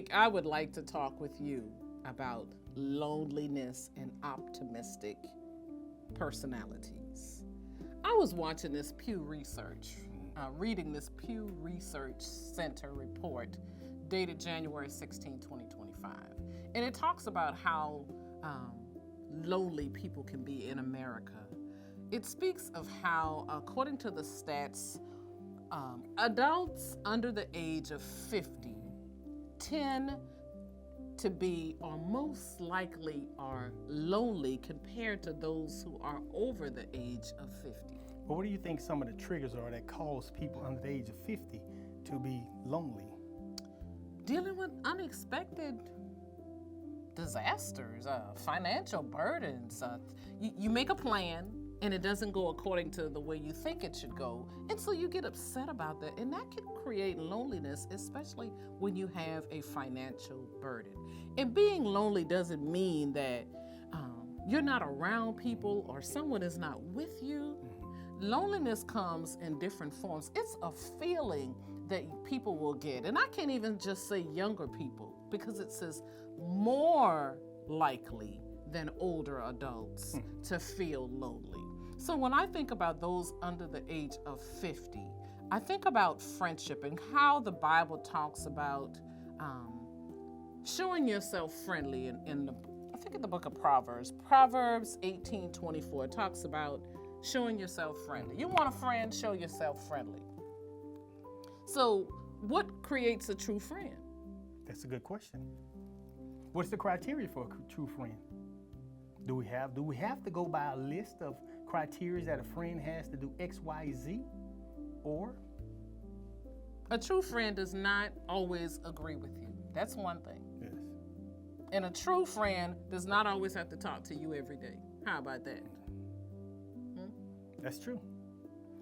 week, I would like to talk with you about loneliness and optimistic personalities. I was watching this Pew Research, reading this Pew Research Center report dated January 16, 2025. And it talks about how lonely people can be in America. It speaks of how, according to the stats, adults under the age of 50 tend to be, or most likely are lonely compared to those who are over the age of 50. But what do you think some of the triggers are that cause people under the age of 50 to be lonely? Dealing with unexpected disasters, financial burdens. You make a plan and it doesn't go according to the way you think it should go. And so you get upset about that. And that can create loneliness, especially when you have a financial burden. And being lonely doesn't mean that you're not around people or someone is not with you. Loneliness comes in different forms. It's a feeling that people will get. And I can't even just say younger people, because it says more likely than older adults to feel lonely. So when I think about those under the age of 50, I think about friendship and how the Bible talks about showing yourself friendly in the book of Proverbs. Proverbs 18:24 talks about showing yourself friendly. You want a friend, show yourself friendly. So what creates a true friend? That's a good question. What's the criteria for a true friend? Do we have to go by a list of criteria that a friend has to do X, Y, Z? Or a true friend does not always agree with you. That's one thing. yes. And a true friend does not always have to talk to you every day. How about that? That's true.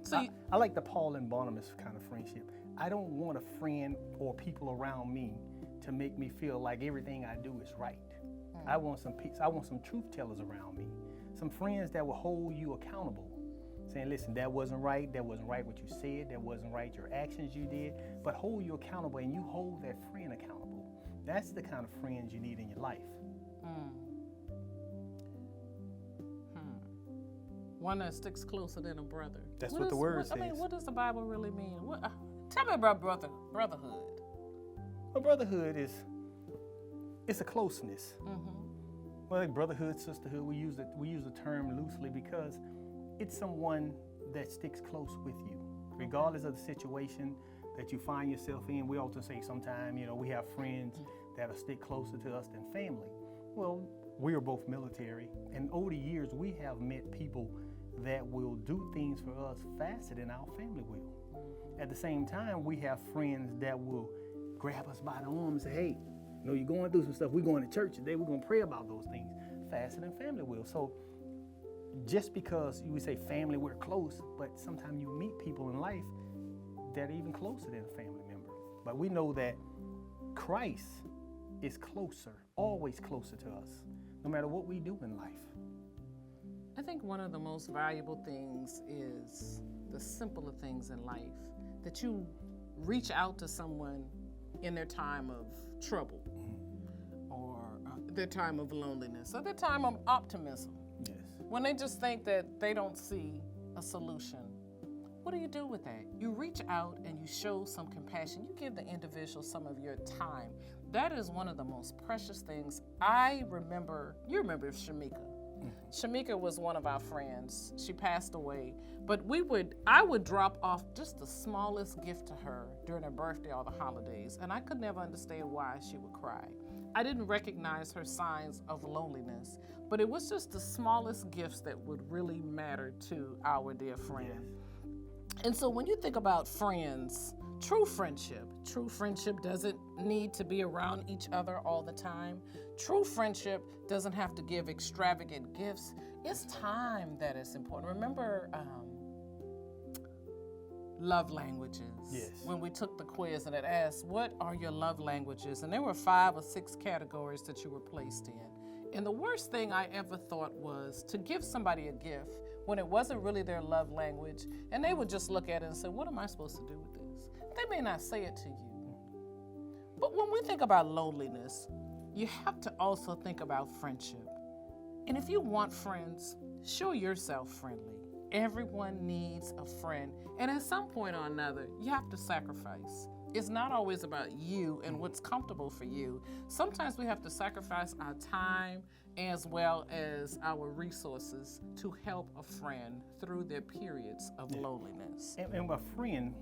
So I like the Paul and Barnabas kind of friendship. I don't want a friend or people around me to make me feel like everything I do is right. I want some peace. I want some truth tellers around me. Some friends that will hold you accountable. Saying, listen, that wasn't right what you said, that wasn't right your actions you did, but hold you accountable and you hold that friend accountable. That's the kind of friends you need in your life. One that sticks closer than a brother. That's what the word says. What does the Bible really mean? Tell me about brotherhood. Well, brotherhood it's a closeness. Well, like brotherhood, sisterhood, we use the term loosely because it's someone that sticks close with you, regardless of the situation that you find yourself in. We often say sometimes, we have friends that'll stick closer to us than family. Well, we are both military, and over the years, we have met people that will do things for us faster than our family will. At the same time, we have friends that will grab us by the arm and say, hey, you're going through some stuff. We're going to church today. We're going to pray about those things faster than family will. So just because you would say family, we're close, but sometimes you meet people in life that are even closer than a family member. But we know that Christ is closer, always closer to us, no matter what we do in life. I think one of the most valuable things is the simpler things in life, that you reach out to someone in their time of trouble or their time of loneliness or their time of optimism. Yes. When they just think that they don't see a solution, what do you do with that? You reach out and you show some compassion. You give the individual some of your time. That is one of the most precious things. You remember Shamika. Shamika was one of our friends. She passed away, but I would drop off just the smallest gift to her during her birthday or the holidays, and I could never understand why she would cry. I didn't recognize her signs of loneliness, but it was just the smallest gifts that would really matter to our dear friend. Yes. And so when you think about friends, true friendship doesn't need to be around each other all the time. True friendship doesn't have to give extravagant gifts. It's time that is important. Remember love languages? Yes. When we took the quiz and it asked, what are your love languages? And there were 5 or 6 categories that you were placed in. And the worst thing I ever thought was to give somebody a gift when it wasn't really their love language, and they would just look at it and say, what am I supposed to do with this? They may not say it to you, But when we think about loneliness, you have to also think about friendship. And if you want friends, show yourself friendly. Everyone needs a friend. And at some point or another, you have to sacrifice. It's not always about you and what's comfortable for you. Sometimes we have to sacrifice our time as well as our resources to help a friend through their periods of loneliness. And a friend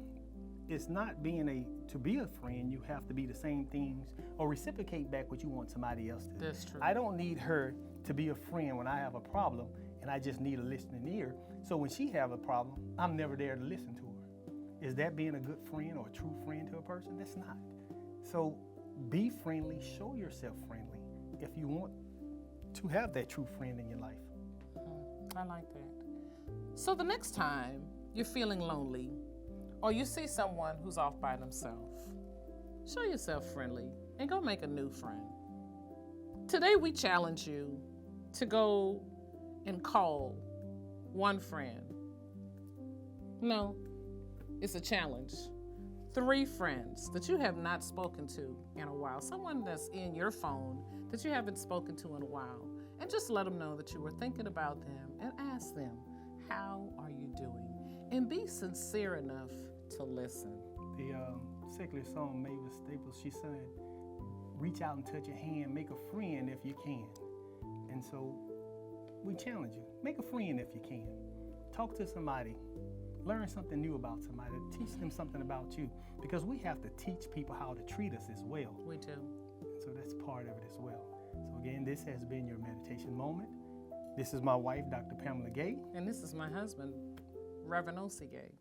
is not to be a friend, you have to be the same things or reciprocate back what you want somebody else to do. That's true. I don't need her to be a friend when I have a problem and I just need a listening ear. So when she have a problem, I'm never there to listen to her. Is that being a good friend or a true friend to a person? That's not. So be friendly, show yourself friendly if you want to have that true friend in your life. I like that. So the next time you're feeling lonely or you see someone who's off by themselves, show yourself friendly and go make a new friend. Today we challenge you to go and call one friend. No, it's a challenge. 3 friends that you have not spoken to in a while, someone that's in your phone that you haven't spoken to in a while, and just let them know that you were thinking about them and ask them, how are you doing? And be sincere enough to listen. The secular song Mavis Staples, she said, reach out and touch a hand, make a friend if you can. And so we challenge you, make a friend if you can. Talk to somebody, learn something new about somebody, teach them something about you, because we have to teach people how to treat us as well. We do. So that's part of it as well. So again, this has been your meditation moment. This is my wife, Dr. Pamela Gay. And this is my husband, Reverend O.C. Gay.